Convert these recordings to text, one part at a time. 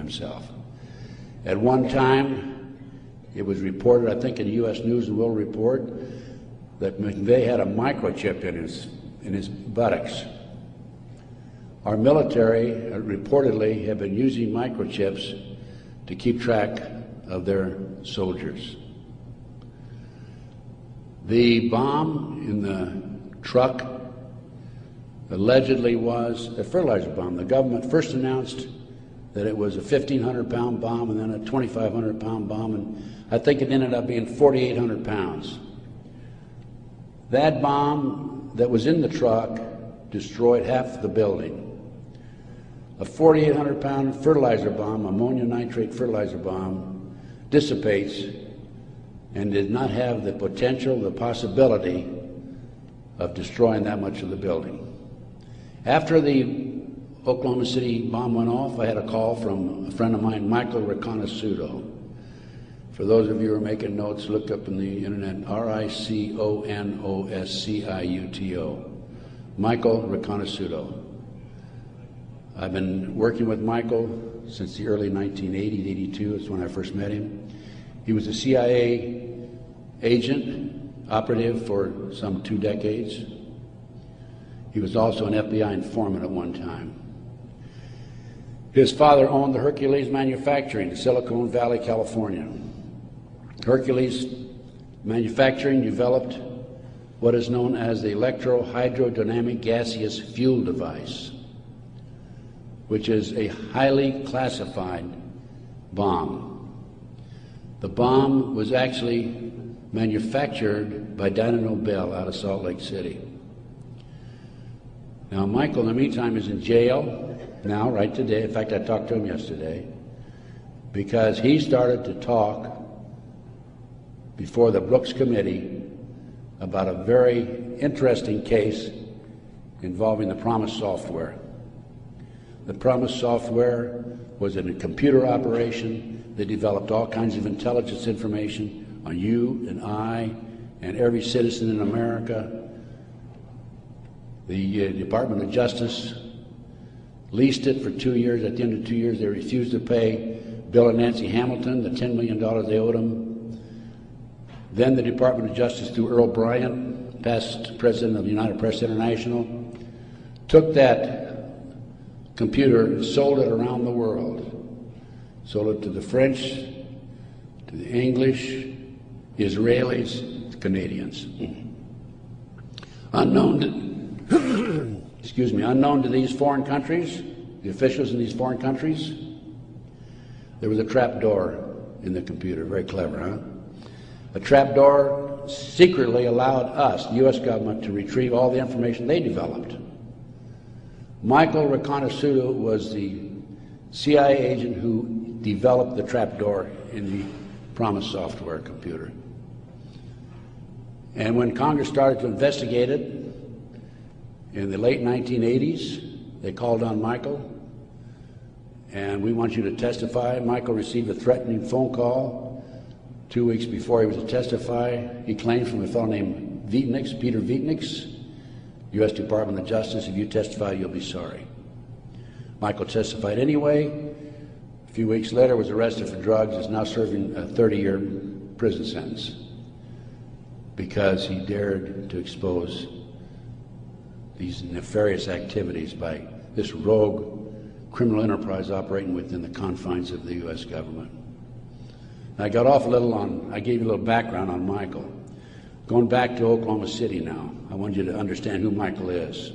himself. At one time, it was reported, I think in the U.S. News and World Report, that McVeigh had a microchip in his buttocks. Our military reportedly have been using microchips to keep track of their soldiers. The bomb in the truck allegedly was a fertilizer bomb. The government first announced that it was a 1,500-pound bomb and then a 2,500-pound bomb, and I think it ended up being 4,800 pounds. That bomb that was in the truck destroyed half the building. A 4,800-pound fertilizer bomb, ammonium nitrate fertilizer bomb, dissipates and did not have the potential, the possibility of destroying that much of the building. After the Oklahoma City bomb went off, I had a call from a friend of mine, Michael Riconosciuto. For those of you who are making notes, look up in the internet, Riconosciuto. Michael Riconosciuto. I've been working with Michael since the early 1980s, 82, is when I first met him. He was a CIA agent, operative for some 2 decades. He was also an FBI informant at one time. His father owned the Hercules Manufacturing in Silicon Valley, California. Hercules Manufacturing developed what is known as the electro-hydrodynamic gaseous fuel device, which is a highly classified bomb. The bomb was actually manufactured by Dyno Nobel out of Salt Lake City. Now, Michael, in the meantime, is in jail now, right today. In fact, I talked to him yesterday because he started to talk before the Brooks Committee about a very interesting case involving the PROMIS software. The PROMIS software was in a computer operation that developed all kinds of intelligence information on you and I and every citizen in America. The Department of Justice leased it for 2 years. At the end of 2 years, they refused to pay Bill and Nancy Hamilton the $10 million they owed them. Then the Department of Justice, through Earl Bryant, past president of United Press International, took that computer and sold it around the world. Sold it to the French, to the English, Israelis, the Canadians. Unknown to these foreign countries, the officials in these foreign countries, there was a trap door in the computer. Very clever, huh? A trap door secretly allowed us, the U.S. government, to retrieve all the information they developed. Michael Riconosciuto was the CIA agent who developed the trap door in the PROMIS software computer. And when Congress started to investigate it in the late 1980s, they called on Michael, and we want you to testify. Michael received a threatening phone call 2 weeks before he was to testify. He claimed from a fellow named Vitniks, Peter Vitniks, U.S. Department of Justice, if you testify, you'll be sorry. Michael testified anyway. A few weeks later, was arrested for drugs, is now serving a 30-year prison sentence because he dared to expose these nefarious activities by this rogue criminal enterprise operating within the confines of the U.S. government. I got off a little I gave you a little background on Michael. Going back to Oklahoma City now, I want you to understand who Michael is.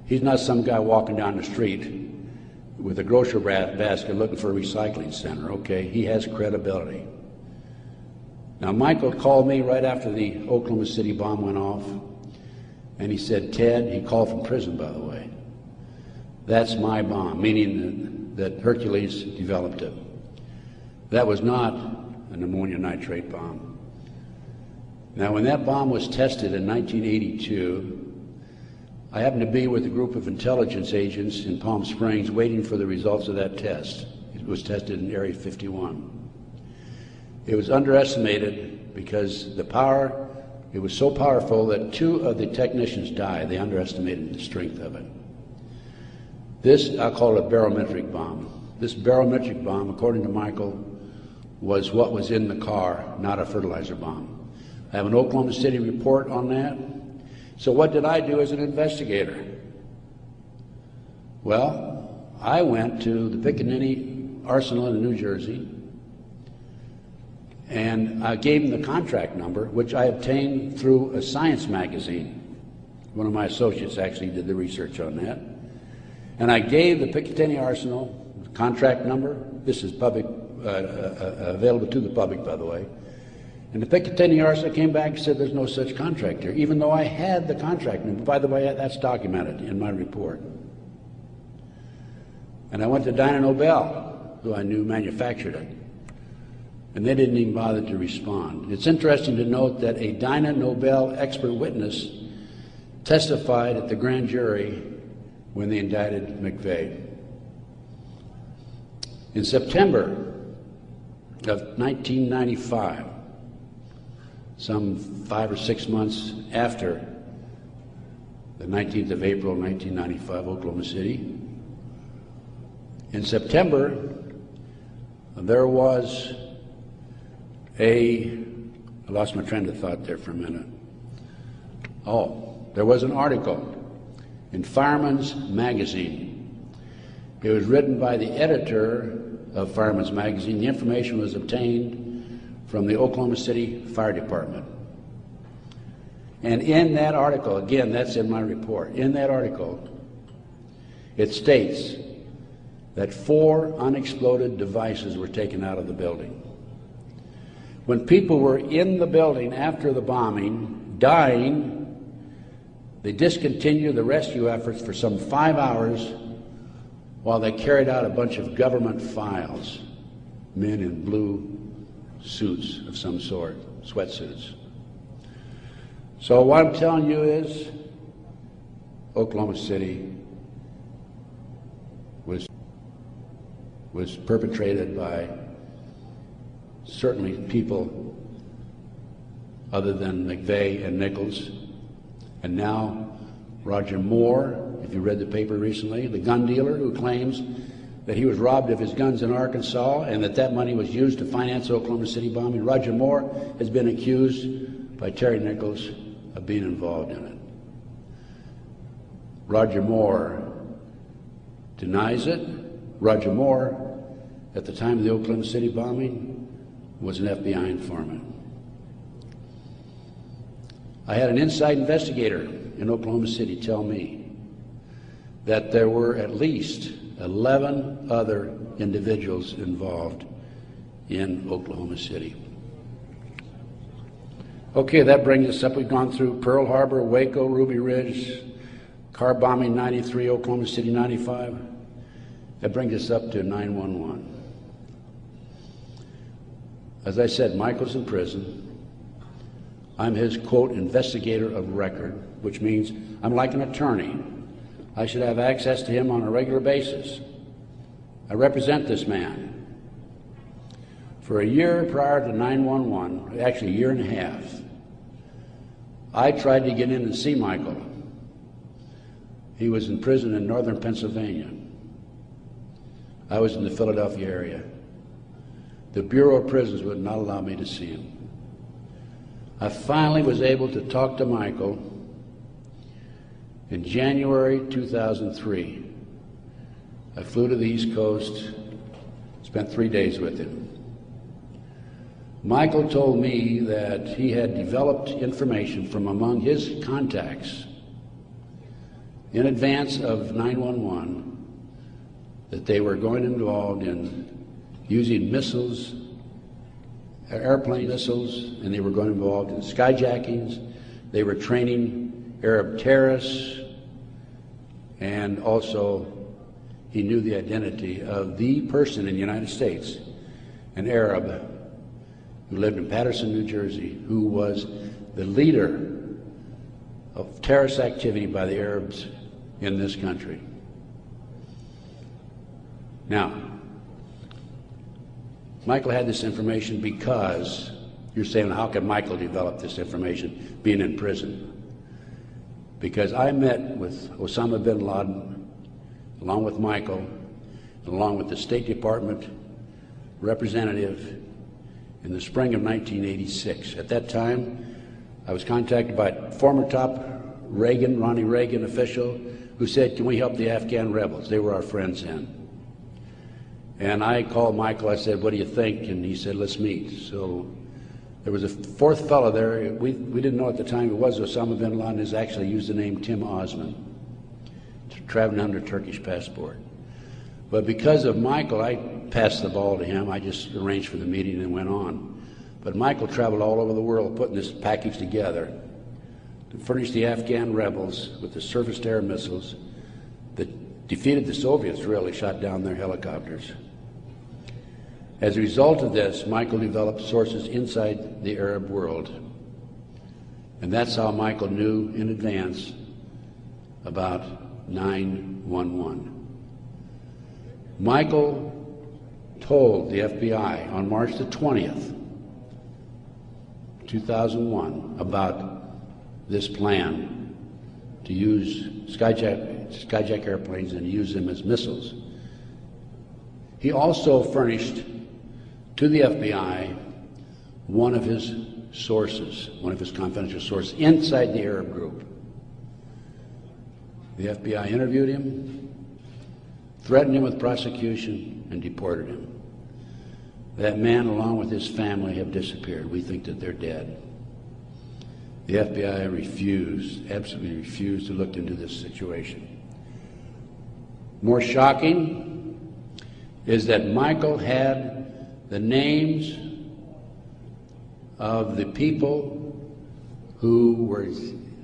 He's not some guy walking down the street with a grocery basket looking for a recycling center, okay? He has credibility. Now, Michael called me right after the Oklahoma City bomb went off, and he said, Ted, he called from prison, by the way, that's my bomb, meaning that Hercules developed it. That was not an ammonium nitrate bomb. Now, when that bomb was tested in 1982, I happened to be with a group of intelligence agents in Palm Springs waiting for the results of that test. It was tested in Area 51. It was underestimated because the power, it was so powerful that 2 of the technicians died. They underestimated the strength of it. This, I'll call it a barometric bomb. this barometric bomb, according to Michael, was what was in the car, not a fertilizer bomb. I have an Oklahoma City report on that. So what did I do as an investigator? Well, I went to the Pickaninny Arsenal in New Jersey, and I gave him the contract number, which I obtained through a science magazine. One of my associates actually did the research on that. And I gave the Picatinny Arsenal the contract number. This is public, available to the public, by the way. And the Picatinny Arsenal came back and said there's no such contract here, even though I had the contract number. By the way, that's documented in my report. And I went to Dyna Nobel, who I knew manufactured it, and they didn't even bother to respond. It's interesting to note that a Dyna Nobel expert witness testified at the grand jury when they indicted McVeigh. In September of 1995, some 5 or 6 months after the 19th of April, 1995, Oklahoma City, in September, there was I lost my train of thought there for a minute. There was an article in Fireman's Magazine. It was written by the editor of Fireman's Magazine. The information was obtained from the Oklahoma City Fire Department. And in that article, again, that's in my report, in that article, it states that 4 unexploded devices were taken out of the building. When people were in the building after the bombing, dying, they discontinued the rescue efforts for some 5 hours while they carried out a bunch of government files, men in blue suits of some sort, sweatsuits. So what I'm telling you is Oklahoma City was perpetrated by certainly people other than McVeigh and Nichols. And now Roger Moore, if you read the paper recently, the gun dealer who claims that he was robbed of his guns in Arkansas and that money was used to finance the Oklahoma City bombing. Roger Moore has been accused by Terry Nichols of being involved in it. Roger Moore denies it. Roger Moore, at the time of the Oklahoma City bombing, was an FBI informant. I had an inside investigator in Oklahoma City tell me that there were at least 11 other individuals involved in Oklahoma City. Okay, that brings us up. We've gone through Pearl Harbor, Waco, Ruby Ridge, car bombing 93, Oklahoma City 95. That brings us up to 9/11. As I said, Michael's in prison. I'm his, quote, investigator of record, which means I'm like an attorney. I should have access to him on a regular basis. I represent this man. For a year prior to 9/11, actually a year and a half, I tried to get in and see Michael. He was in prison in northern Pennsylvania. I was in the Philadelphia area. The Bureau of Prisons would not allow me to see him. I finally was able to talk to Michael in January 2003. I flew to the East Coast, spent 3 days with him. Michael told me that he had developed information from among his contacts in advance of 9/11 that they were going involved in using missiles, airplane missiles, and they were going involved in skyjackings. They were training Arab terrorists, and also he knew the identity of the person in the United States, an Arab who lived in Paterson, New Jersey, who was the leader of terrorist activity by the Arabs in this country. Now, Michael had this information because, you're saying, how could Michael develop this information being in prison? Because I met with Osama bin Laden, along with Michael along with the State Department representative in the spring of 1986. At that time, I was contacted by a former top Ronnie Reagan official who said, "Can we help the Afghan rebels?" They were our friends then. And I called Michael. I said, "What do you think?" And he said, "Let's meet." So there was a fourth fellow there. We didn't know at the time it was Osama bin Laden. Has actually used the name Tim Osman, traveling under Turkish passport. But because of Michael, I passed the ball to him. I just arranged for the meeting and went on. But Michael traveled all over the world putting this package together to furnish the Afghan rebels with the surface-to-air missiles that defeated the Soviets, really, shot down their helicopters. As a result of this, Michael developed sources inside the Arab world. And that's how Michael knew in advance about 9/11. Michael told the FBI on March the 20th, 2001, about this plan to use skyjack airplanes and use them as missiles. He also furnished to the FBI one of his sources, one of his confidential sources inside the Arab group. The FBI interviewed him, threatened him with prosecution, and deported him. That man, along with his family, have disappeared. We think that they're dead. The FBI refused, absolutely refused, to look into this situation. More shocking is that Michael had the names of the people who were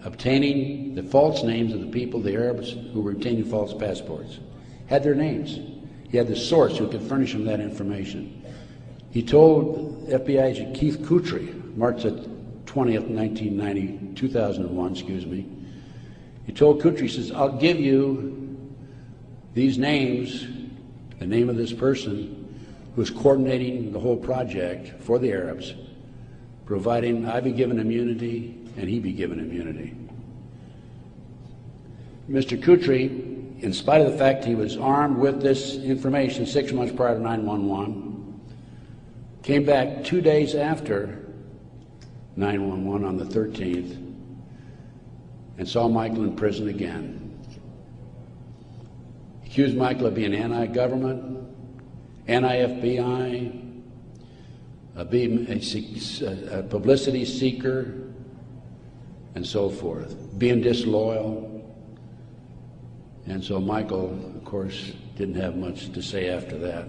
obtaining the false names of the people, the Arabs who were obtaining false passports. Had their names. He had the source who could furnish him that information. He told FBI agent Keith Kutry, March 20th, 2001, he told Kutry, he says, "I'll give you these names, the name of this person who is coordinating the whole project for the Arabs, providing I be given immunity and he be given immunity." Mr. Kutry, in spite of the fact he was armed with this information 6 months prior to 9/11, came back 2 days after 9/11 on the 13th and saw Michael in prison again. Accused Michael of being anti-government, anti-FBI, being a publicity seeker, and so forth, being disloyal. And so Michael, of course, didn't have much to say after that.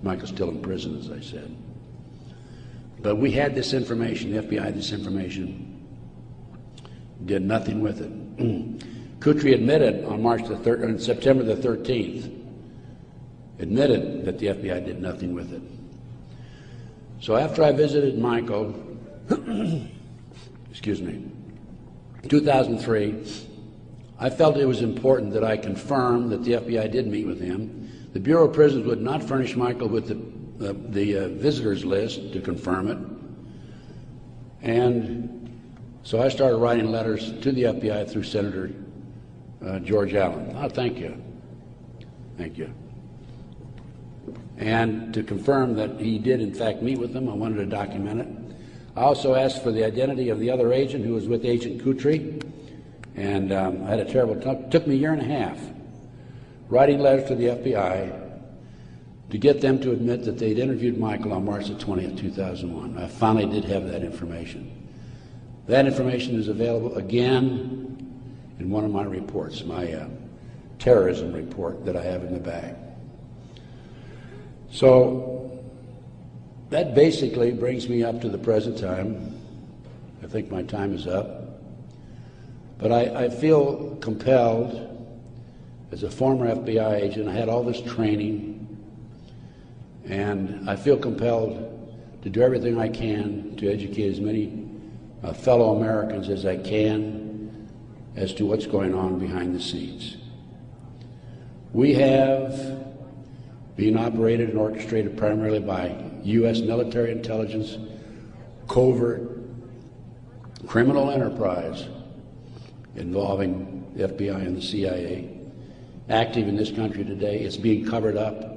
Michael's still in prison, as I said. But we had this information, the FBI had this information, did nothing with it. Kutry admitted on September the 13th, admitted that the FBI did nothing with it. So after I visited Michael, in 2003, I felt it was important that I confirm that the FBI did meet with him. The Bureau of Prisons would not furnish Michael with the visitors list to confirm it. And so I started writing letters to the FBI through Senator George Allen. Oh, thank you. Thank you. And to confirm that he did, in fact, meet with them, I wanted to document it. I also asked for the identity of the other agent who was with Agent Kutry. And I had a terrible time. It took me a year and a half writing letters to the FBI to get them to admit that they'd interviewed Michael on March the 20th, 2001. I finally did have that information. That information is available again in one of my reports, my terrorism report that I have in the bag. So that basically brings me up to the present time. I think my time is up. But I feel compelled, as a former FBI agent, I had all this training, and I feel compelled to do everything I can to educate as many fellow Americans as I can as to what's going on behind the scenes. We have been operated and orchestrated primarily by U.S. military intelligence, covert criminal enterprise involving the FBI and the CIA, active in this country today. It's being covered up.